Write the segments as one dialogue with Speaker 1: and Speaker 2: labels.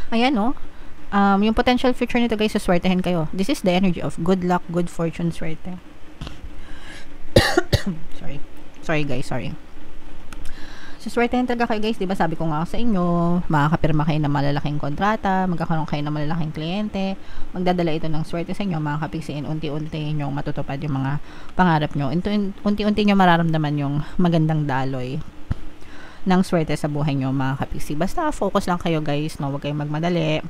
Speaker 1: Ayan, no? Yung potential future nito guys, suswertehin kayo. This is the energy of good luck, good fortune, swerte. Sorry guys, sorry. Suswertehin talaga kayo guys, di ba sabi ko nga sa inyo, makakapirma kayo ng malalaking kontrata, magkakaroon kayo ng malalaking kliyente, magdadala ito ng swerte sa inyo, mga kapiksiin, unti-unti nyo matutupad yung mga pangarap nyo, unti-unti nyo mararamdaman yung magandang daloy ng swerte sa buhay nyo, mga kapiksi. Basta focus lang kayo guys, no? Huwag kayong magmadali.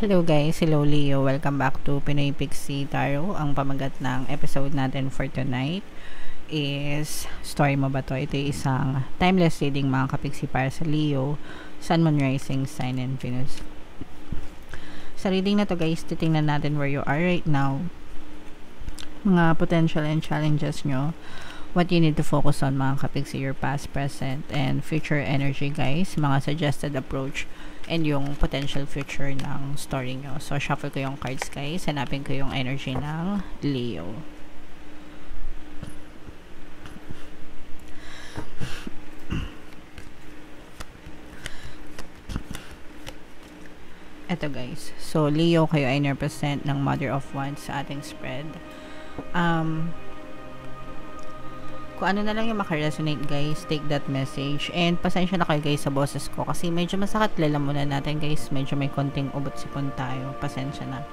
Speaker 1: Hello guys, hello Leo, welcome back to Pinoy Pixie Tarot. Ang pamagat ng episode natin for tonight is story mo ba to? Ito isang timeless reading mga kapiksi para sa Leo, Sun, Moon, Rising, Sign, and Venus. Sa reading na to guys, titingnan natin where you are right now, mga potential and challenges nyo, what you need to focus on mga kapiksi, your past, present, and future energy guys, mga suggested approach and yung potential future ng story nyo. So, shuffle ko yung cards guys. Hanapin ko yung energy ng Leo. Eto guys. So, Leo, kayo ay represent ng Mother of Wands sa ating spread. Kung ano na lang yung makaresonate guys, take that message. And pasensya na kayo guys sa boses ko kasi medyo masakit. Lalamunan natin guys, medyo may konting ubot-sipon tayo. Pasensya na.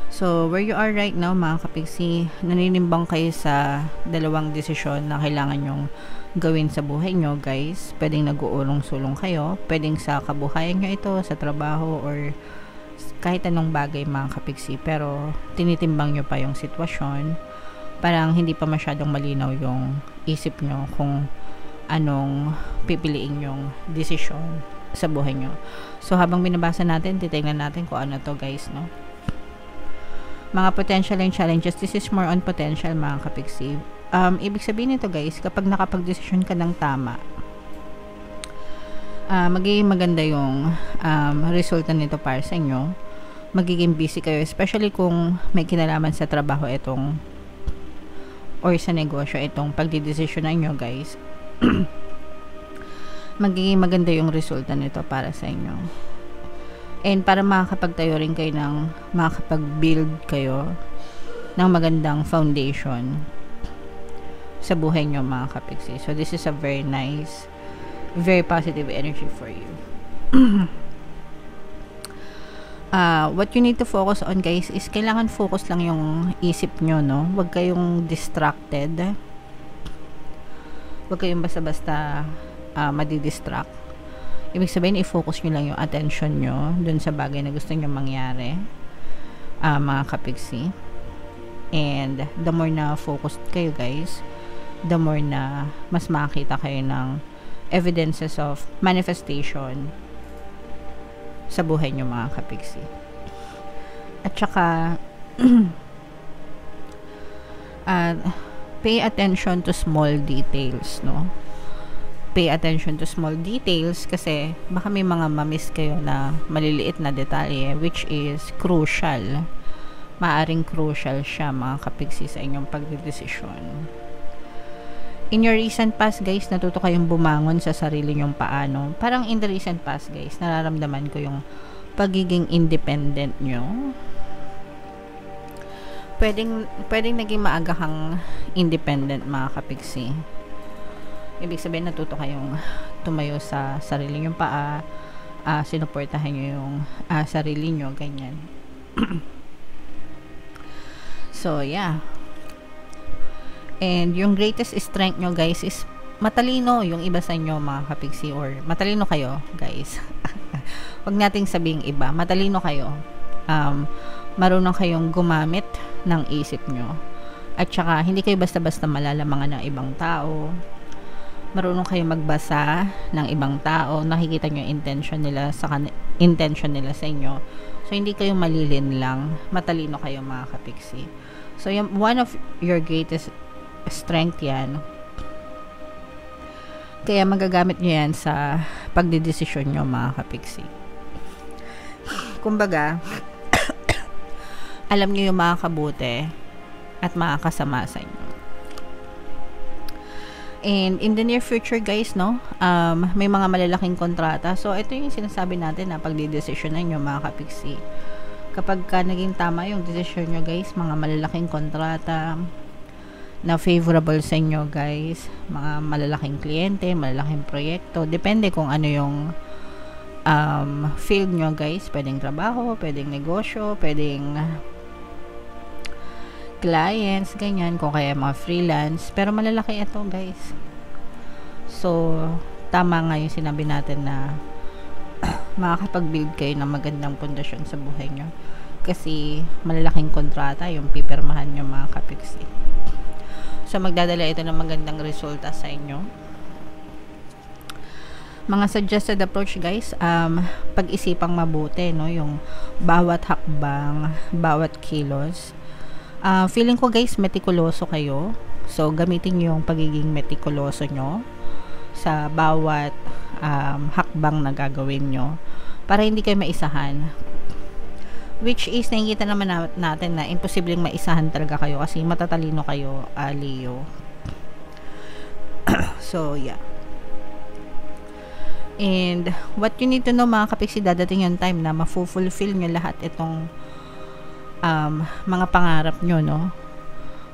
Speaker 1: So, where you are right now mga kapiksi, naninimbang kayo sa dalawang desisyon na kailangan nyong gawin sa buhay nyo guys. Pwedeng nag-uulong-sulong kayo, pwedeng sa kabuhayan nyo ito, sa trabaho, or kahit anong bagay mga kapiksi. Pero tinitimbang nyo pa yung sitwasyon. Parang hindi pa masyadong malinaw yung isip nyo kung anong pipiliin yung desisyon sa buhay nyo. So, habang binabasa natin, titignan natin kung ano to guys, no? Mga potential and challenges, this is more on potential mga kapiksi. Ibig sabihin nito guys, kapag nakapag-desisyon ka ng tama, magiging maganda yung resulta nito para sa inyo. Magiging busy kayo, especially kung may kinalaman sa trabaho itong or sa negosyo itong pagdidesisyonan nyo guys. Magiging maganda yung resulta nito para sa inyo. And para makakapagtayo rin kayo ng makakapag-build kayo ng magandang foundation sa buhay nyo mga kapiksi. So this is a very nice, very positive energy for you. What you need to focus on guys is kailangan focus lang yung isip nyo, no? Huwag kayong distracted. Huwag kayong basta-basta madidistract. Ibig sabihin, i-focus nyo lang yung attention nyo dun sa bagay na gusto nyo mangyari, mga kapiksi. And the more na focused kayo guys, the more na mas makakita kayo ng evidences of manifestation sa buhay nyo mga kapiksi. At saka pay attention to small details, no? Pay attention to small details kasi baka may mga mamiss kayo na maliliit na detalye which is crucial. Maaring crucial siya mga kapiksi sa inyong pagdedesisyon. In your recent past guys, natuto kayong bumangon sa sarili nyong paano. Parang in the recent past guys, nararamdaman ko yung pagiging independent nyo. Pwedeng naging maaga kang independent mga kapiksi. Ibig sabihin natuto kayong tumayo sa sarili nyong paa, sinuportahan nyo yung sarili nyo, ganyan. So yeah. And yung greatest strength nyo guys is matalino yung iba sa inyo mga kapiksi, or matalino kayo guys. Huwag nating sabing iba, matalino kayo. Marunong kayong gumamit ng isip nyo. At saka hindi kayo basta-basta malalamangan ng ibang tao. Marunong kayong magbasa ng ibang tao, nakikita nyo yung intention nila sa inyo. So hindi kayo malilin lang, matalino kayo mga kapiksi. So yung one of your greatest strength yan. Kaya magagamit nyo yan sa pagdidesisyon nyo mga kapiksi. Kumbaga, alam nyo yung makakabuti at makakasama sa inyo. And in the near future guys, no, may mga malalaking kontrata. So ito yung sinasabi natin na pagdidesisyonan nyo mga kapiksi. Kapag ka naging tama yung desisyon nyo guys, mga malalaking kontrata na favorable sa inyo guys, mga malalaking kliyente, malalaking proyekto, depende kung ano yung field nyo guys. Pwedeng trabaho, pwedeng negosyo, pwedeng clients, ganyan, kung kaya mga freelance, pero malalaki ito guys. So tama nga yung sinabi natin na makakapag-build kayo ng magandang pundasyon sa buhay nyo, kasi malalaking kontrata yung pipirmahan nyo mga kapiksi. So magdadala ito ng magandang resulta sa inyo. Mga suggested approach guys, pag-isipang mabuti, no, yung bawat hakbang, bawat kilos. Feeling ko guys, metikuloso kayo. So gamitin yung pagiging metikuloso nyo sa bawat hakbang na gagawin nyo para hindi kayo maisahan. Which is, nakikita naman natin na imposibleng maisahan talaga kayo kasi matatalino kayo, Leo. So yeah. And what you need to know mga kapiksi, dadating yung time na mafulfill nyo lahat itong mga pangarap nyo, no?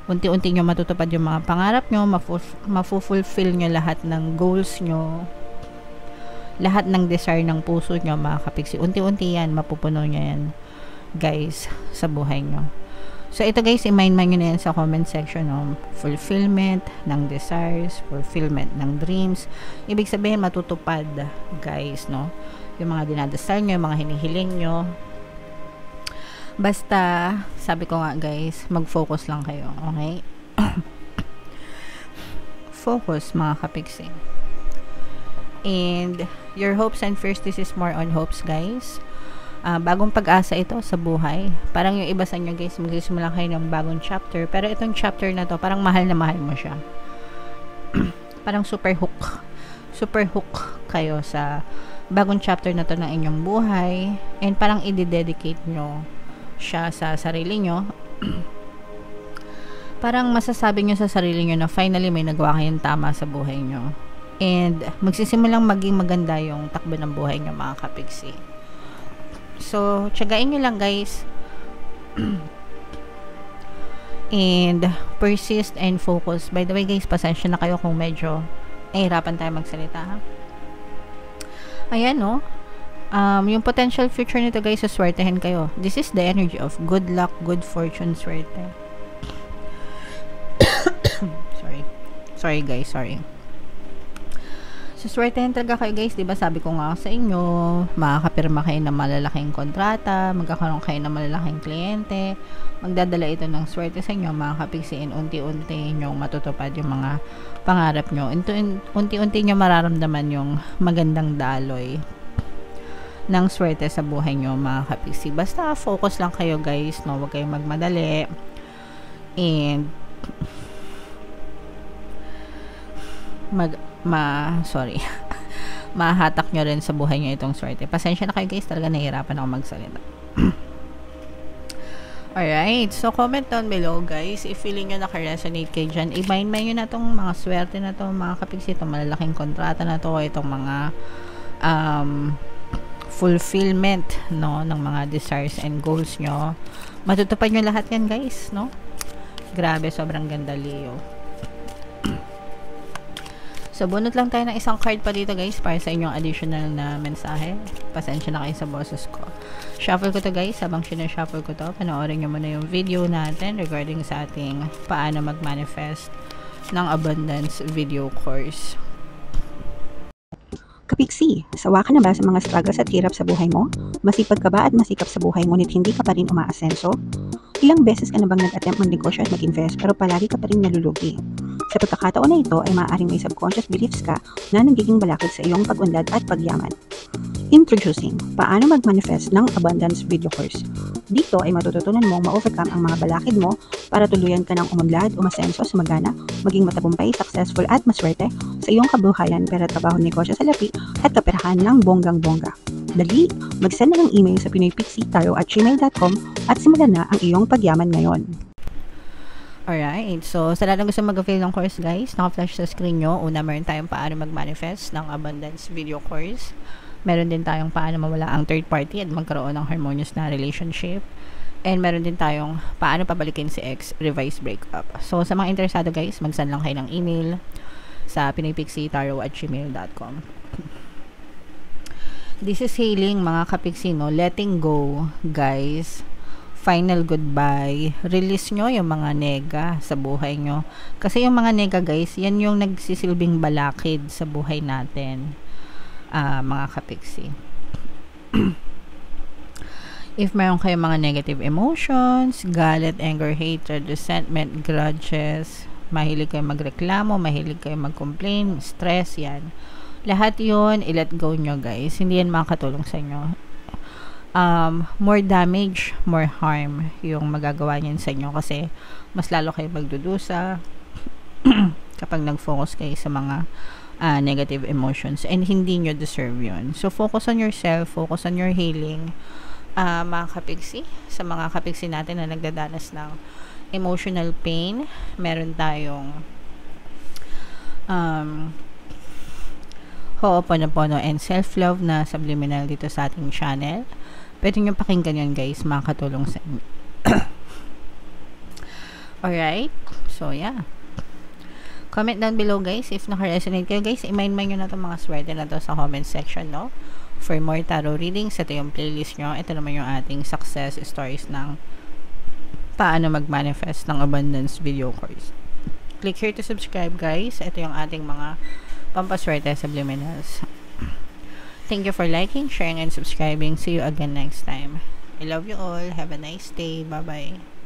Speaker 1: Unti-unti nyo matutupad yung mga pangarap nyo, mafulfill nyo lahat ng goals nyo, lahat ng desire ng puso nyo mga kapiksi. Unti-unti yan, mapupuno nyo yan guys sa buhay nyo. So ito guys, i-mind nyo na yan sa comment section, no? Fulfillment ng desires, fulfillment ng dreams. Ibig sabihin matutupad guys, no? Yung mga dinadasal nyo, yung mga hinihiling nyo. Basta, sabi ko nga guys, mag-focus lang kayo, okay? Focus mga kapiksi. And your hopes and fears, this is more on hopes guys. Bagong pag-asa ito sa buhay. Parang yung iba sa inyo guys, magsisimula kayo ng bagong chapter. Pero itong chapter na to, parang mahal na mahal mo siya. Parang super hook. Super hook kayo sa bagong chapter na to ng inyong buhay. And parang i-dedicate nyo siya sa sarili nyo. Parang masasabi nyo sa sarili nyo na finally may nagawa kayong tama sa buhay nyo. And magsisimulang maging maganda yung takbo ng buhay nyo mga kapiksi. So tiyagain nyo lang guys. And persist and focus. By the way guys, pasensya na kayo kung medyo nahihirapan tayo magsalita, ha? Ayan, no? Yung potential future nito guys, suswertehin kayo. This is the energy of good luck, good fortune, swerte. Sorry guys, sorry. Suswertehin talaga kayo guys, diba sabi ko nga sa inyo, makakapirma kayo ng malalaking kontrata, magkakaroon kayo ng malalaking kliyente, magdadala ito ng swerte sa inyo mga kapiksi, unti-unti nyo matutupad yung mga pangarap nyo. Unti-unti nyo mararamdaman yung magandang daloy ng swerte sa buhay nyo mga kapiksi. Basta focus lang kayo guys, no? Huwag kayong magmadali. And mahatak nyo rin sa buhay nyo itong swerte. Pasensya na kayo guys, talaga nahihirapan ako magsalita. Alright, so comment down below guys if feeling nyo naka-resonate kayo dyan. I-mind nyo na itong mga swerte na to mga kapiksi, itong malalaking kontrata na to, itong mga fulfillment, no, ng mga desires and goals nyo. Matutupad nyo lahat yan guys, no? Grabe, sobrang ganda, Leo. So bunot lang tayo ng isang card pa dito guys para sa inyong additional na mensahe. Pasensya na kayo sa boses ko. Shuffle ko to guys. Habang sinashuffle ko to, panoorin nyo muna yung video natin regarding sa ating paano mag-manifest ng abundance video course.
Speaker 2: Kapiksi, sawa ka na ba sa mga struggles at hirap sa buhay mo? Masipag ka ba at masikap sa buhay ngunit hindi ka pa rin umaasenso? Ilang beses ka na bang nag-attempt mag-negosyo at mag-invest pero palagi ka pa rin nalulugi? Sa pagkakataon na ito ay maaaring may subconscious beliefs ka na nagiging balakid sa iyong pag-unlad at pagyaman. Introducing, paano mag-manifest ng abundance video course. Dito ay matututunan mong ma-overcome ang mga balakid mo para tuluyan ka ng umunlad, umasenso, sumagana, maging matagumpay, successful at maswerte sa iyong kabuhayan, pera, trabaho, negosyo, salapi at kaperahan ng bonggang-bongga. Dali, mag-send na ng email sa pinoypixie@gmail.com at simulan na ang iyong pagyaman ngayon.
Speaker 1: Alright, so sa lahat ng gusto mag-avail ng course guys, naka-flash sa screen nyo. Una, meron tayong paano mag-manifest ng abundance video course. Meron din tayong paano mawala ang third party at magkaroon ng harmonious na relationship. And meron din tayong paano pabalikin si ex, revised breakup. So sa mga interesado guys, mag-send lang kayo ng email sa pinoypixie@gmail.com. This is healing mga kapiksi, no? Letting go, guys. Final goodbye. Release nyo yung mga nega sa buhay nyo. Kasi yung mga nega, guys, yan yung nagsisilbing balakid sa buhay natin. Mga kapiksi. If meron kayong mga negative emotions, galit, anger, hatred, resentment, grudges, mahilig kayo magreklamo, mahilig kayo mag-complain, stress, yan. Lahat yun, i-let go nyo, guys. Hindi yan makakatulong sa inyo. More damage, more harm yung magagawa niyan sa inyo kasi mas lalo kayo magdudusa kapag nag-focus kayo sa mga negative emotions and hindi nyo deserve yun. So, focus on yourself, focus on your healing. Mga kapiksi, sa mga kapiksi natin na nagdadanas ng emotional pain, meron tayong Ho'oponopono and self-love na subliminal dito sa ating channel. Pwede nyo pakinggan yan guys, makakatulong sa inyo. Alright, so yeah. Comment down below guys if naka-resonate kayo guys. I-mind nyo na itong mga swerte na to sa comment section, no? For more tarot readings, ito yung playlist nyo. Ito naman yung ating success stories ng paano mag-manifest ng abundance video course. Click here to subscribe guys. Ito yung ating mga pampaswerte subliminals. Thank you for liking, sharing, and subscribing. See you again next time. I love you all. Have a nice day. Bye-bye.